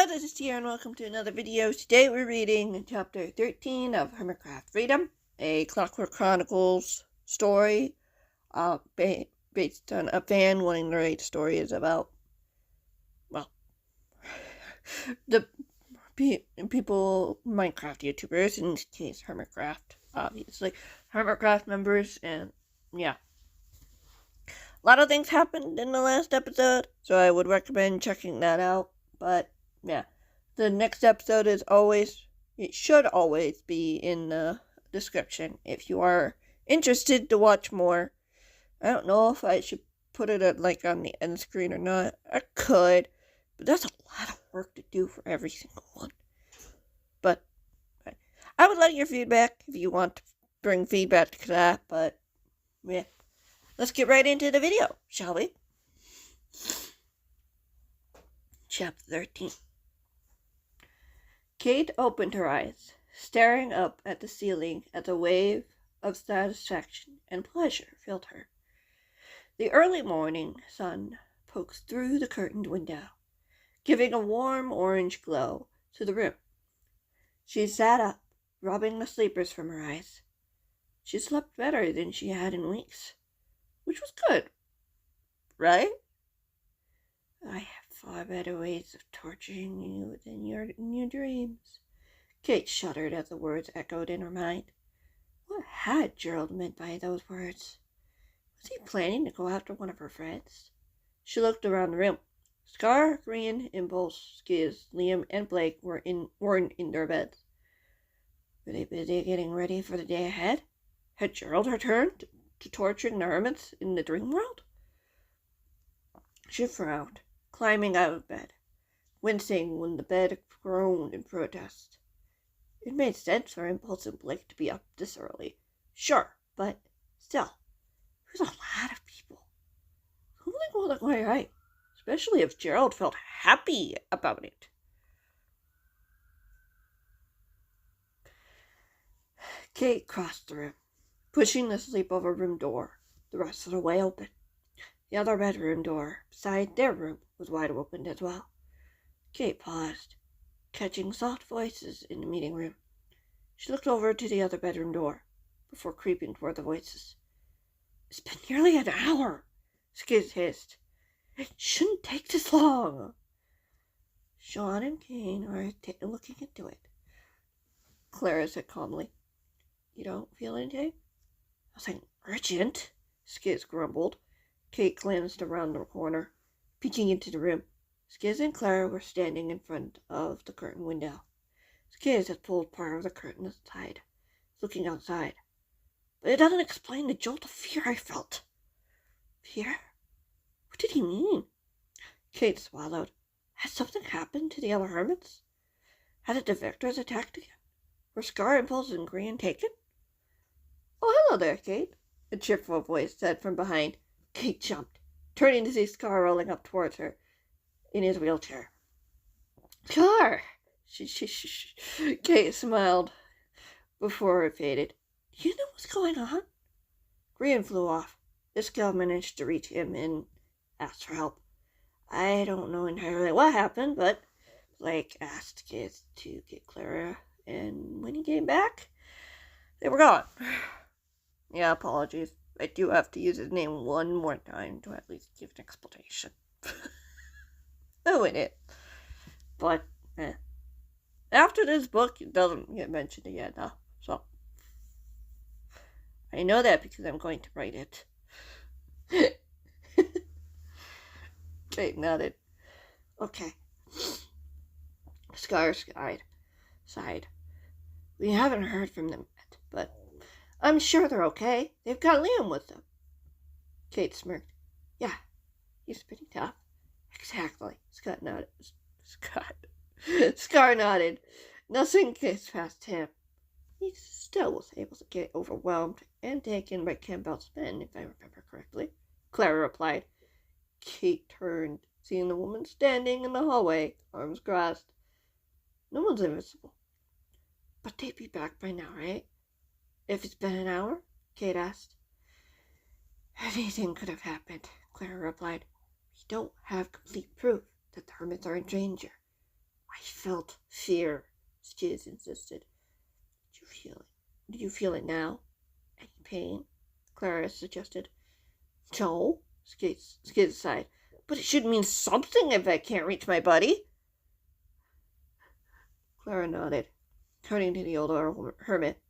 Hello, this is Tia and welcome to another video. Today we're reading chapter 13 of Hermitcraft Freedom, a Clockwork Chronicles story based on a fan wanting to write stories about, well, the people, Minecraft YouTubers, in this case Hermitcraft, obviously, Hermitcraft members, and yeah. A lot of things happened in the last episode, so I would recommend checking that out, but yeah, the next episode should always be in the description if you are interested to watch more. I don't know if I should put it on the end screen or not. I could, but that's a lot of work to do for every single one. But I would like your feedback if you want to bring feedback to that, but yeah. Let's get right into the video, shall we? Chapter 13. Kate opened her eyes, staring up at the ceiling as a wave of satisfaction and pleasure filled her. The early morning sun poked through the curtained window, giving a warm orange glow to the room. She sat up, rubbing the sleepers from her eyes. She slept better than she had in weeks, which was good, right? I have far better ways of torturing you than in your dreams. Kate shuddered as the words echoed in her mind. What had Gerald meant by those words? Was he planning to go after one of her friends? She looked around the room. Scar, Grian, Impulse, Skiz, Liam, and Blake weren't in their beds. Were they busy getting ready for the day ahead? Had Gerald returned to torturing the hermits in the dream world? She frowned, climbing out of bed, wincing when the bed groaned in protest. It made sense for Impulse and Blake to be up this early, sure, but still, there's a lot of people. Something wasn't quite right, especially if Gerald felt happy about it. Kate crossed the room, pushing the sleepover room door the rest of the way open. The other bedroom door beside their room was wide open as well. Kate paused, catching soft voices in the meeting room. She looked over to the other bedroom door before creeping toward the voices. It's been nearly an hour, Skiz hissed. It shouldn't take this long. Sean and Kane are looking into it, Clara said calmly. You don't feel anything? Nothing urgent, Skiz grumbled. Kate glanced around the corner, peeking into the room. Skiz and Clara were standing in front of the curtain window. Skiz had pulled part of the curtain aside, looking outside. But it doesn't explain the jolt of fear I felt. Fear? What did he mean? Kate swallowed. Had something happened to the other hermits? Had the defectors attacked again? Were Scar, Impulse, and Grian taken? Oh, hello there, Kate, a cheerful voice said from behind. Kate jumped, turning to see Scar rolling up towards her in his wheelchair. Scar! Kate smiled before it faded. Do you know what's going on? Grian flew off. Iskel managed to reach him and asked for help. I don't know entirely what happened, but Blake asked Kate to get Clara, and when he came back, they were gone. Yeah, apologies. I do have to use his name one more time to at least give an explanation. Oh, in it. But, after this book, it doesn't get mentioned again, though. So, I know that because I'm going to write it. Kate nodded. Okay. Scar sighed. We haven't heard from them yet, but I'm sure they're okay. They've got Liam with them. Kate smirked. Yeah, he's pretty tough. Exactly. Scar nodded. Nothing gets past him. He still was able to get overwhelmed and taken by Campbell's men, if I remember correctly. Clara replied. Kate turned, seeing the woman standing in the hallway, arms crossed. No one's invisible. But they'd be back by now, right? If it's been an hour? Kate asked. Anything could have happened, Clara replied. We don't have complete proof that the hermits are in danger. I felt fear, Skids insisted. Did you feel it? Do you feel it now? Any pain? Clara suggested. No, Skids sighed. But it should mean something if I can't reach my buddy. Clara nodded, turning to the old hermit.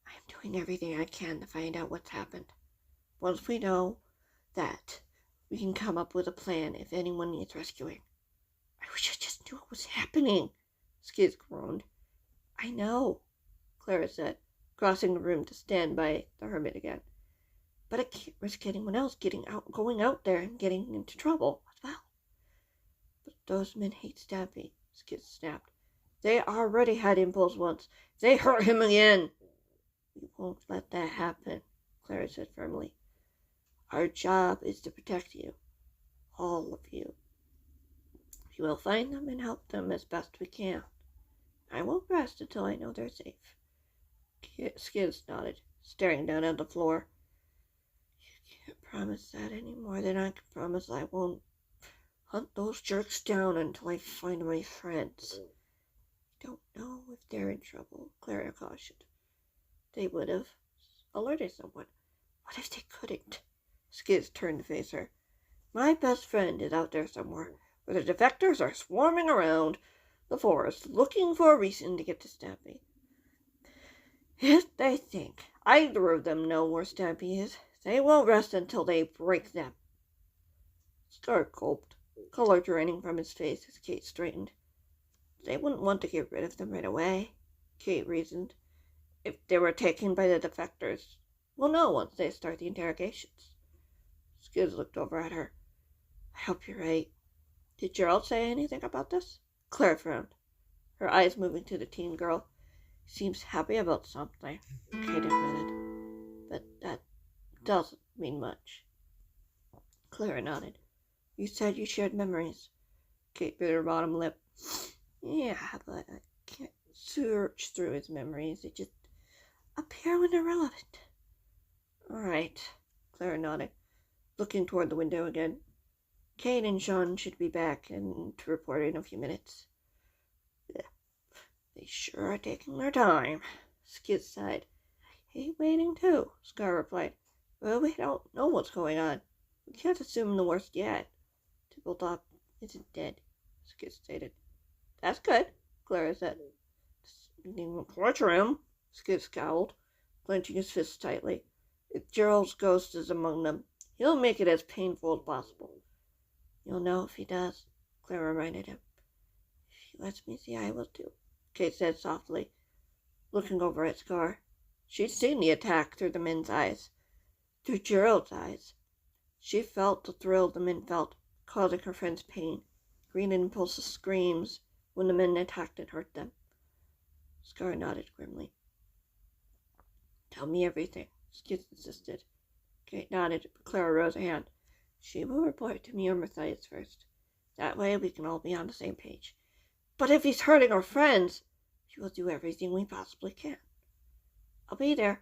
I am doing everything I can to find out what's happened. Once we know that, we can come up with a plan if anyone needs rescuing. I wish I just knew what was happening, Skids groaned. I know, Clara said, crossing the room to stand by the hermit again. But I can't risk anyone else going out there and getting into trouble as well. But those men hate Stampy, Skids snapped. They already had Impulse once. They hurt him again. We won't let that happen, Clara said firmly. Our job is to protect you. All of you. We will find them and help them as best we can. I won't rest until I know they're safe. Skids nodded, staring down at the floor. You can't promise that any more than I can promise I won't hunt those jerks down until I find my friends. I don't know if they're in trouble, Clara cautioned. They would have alerted someone. What if they couldn't? Skids turned to face her. My best friend is out there somewhere, where the defectors are swarming around the forest, looking for a reason to get to Stampy. If they think either of them know where Stampy is, they won't rest until they break them. Scar gulped, color draining from his face as Kate straightened. They wouldn't want to get rid of them right away, Kate reasoned. If they were taken by the defectors, we'll know once they start the interrogations. Skids looked over at her. I hope you're right. Did Gerald say anything about this? Claire frowned, her eyes moving to the teen girl. He seems happy about something, Kate admitted. But that doesn't mean much. Clara nodded. You said you shared memories. Kate bit her bottom lip. Yeah, but I can't search through his memories. They just appear when they're relevant. All right, Clara nodded, looking toward the window again. Kate and Sean should be back and to report in a few minutes. They sure are taking their time, Skids sighed. I hate waiting too, Scar replied. Well, we don't know what's going on. We can't assume the worst yet. Tippletop isn't dead, Skids stated. That's good, Clara said. Speaking of torture, Skids scowled, clenching his fists tightly. If Gerald's ghost is among them, he'll make it as painful as possible. You'll know if he does, Clara reminded him. If he lets me see, I will too, Kate said softly, looking over at Scar. She'd seen the attack through the men's eyes, through Gerald's eyes. She felt the thrill the men felt, causing her friends pain, green impulsive screams when the men attacked and hurt them. Scar nodded grimly. Tell me everything, Skids insisted. Kate nodded, but Clara rose a hand. She will report to me or Matthias first. That way we can all be on the same page. But if he's hurting our friends, we will do everything we possibly can. I'll be there,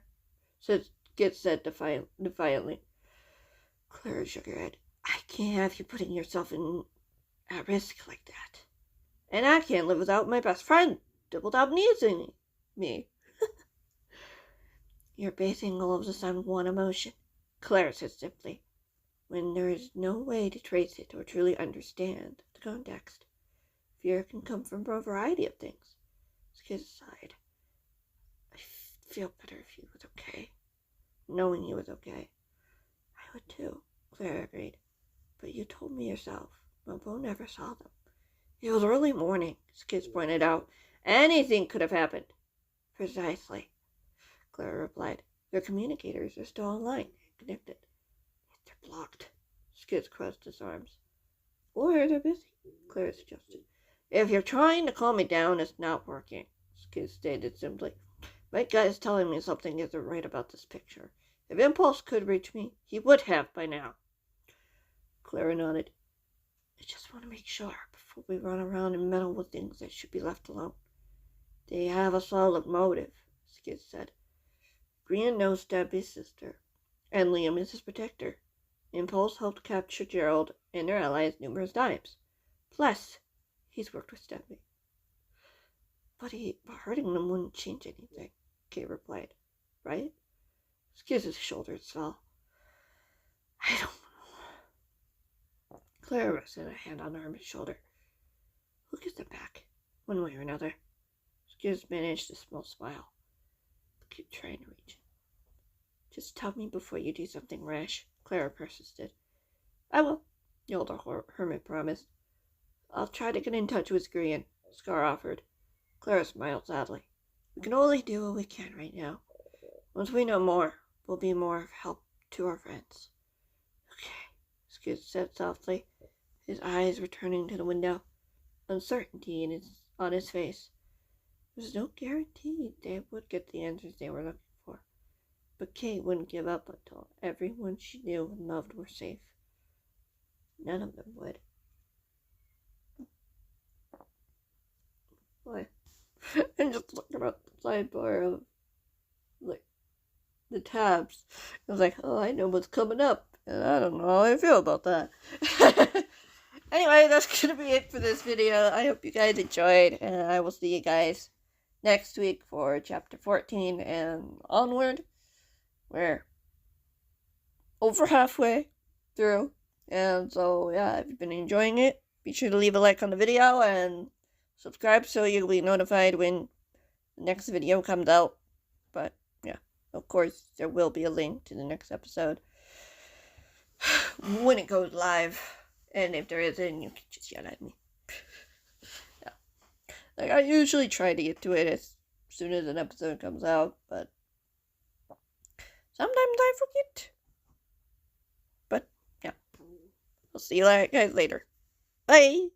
Skids said defiantly. Clara shook her head. I can't have you putting yourself at risk like that. And I can't live without my best friend. Tippletop needs me. You're basing all of this on one emotion, Clara said simply, when there is no way to trace it or truly understand the context. Fear can come from a variety of things. Skids sighed. I feel better if he was okay. Knowing he was okay. I would too, Clara agreed. But you told me yourself. Bobo never saw them. It was early morning, Skids pointed out. Anything could have happened. Precisely, Clara replied. Their communicators are still online and connected. They're blocked. Skids crossed his arms. Or they're busy, Clara suggested. If you're trying to calm me down, it's not working, Skids stated simply. My gut is telling me something isn't right about this picture. If Impulse could reach me, he would have by now. Clara nodded. I just want to make sure before we run around and meddle with things that should be left alone. They have a solid motive, Skids said. Green knows Stampy's sister, and Liam is his protector. Impulse helped capture Gerald and their allies numerous times. Plus, he's worked with Stampy. But hurting them wouldn't change anything, Kate replied. Right? Skiz's shoulders fell. I don't know. Clara rested a hand on Hermit's shoulder. We'll get them back, one way or another. Skiz managed a small smile. Keep trying to reach him. Just tell me before you do something rash, Clara persisted. I will, the older hermit promised. I'll try to get in touch with Grian, Scar offered. Clara smiled sadly. We can only do what we can right now. Once we know more, we'll be more of help to our friends. Okay, Skiz said softly, his eyes returning to the window, uncertainty on his face. There was no guarantee they would get the answers they were looking for, but Kate wouldn't give up until everyone she knew and loved were safe. None of them would. What? I'm just looking at the sidebar of, the tabs. I was like, oh, I know what's coming up, and I don't know how I feel about that. Anyway, that's gonna be it for this video. I hope you guys enjoyed, and I will see you guys next week for chapter 14 and onward. We're over halfway through, and so yeah, if you've been enjoying it, be sure to leave a like on the video and subscribe so you'll be notified when the next video comes out. But yeah, of course, there will be a link to the next episode when it goes live. And if there isn't, you can just yell at me. Yeah. Like, I usually try to get to it as soon as an episode comes out, but sometimes I forget. But, yeah. I'll see you guys later. Bye!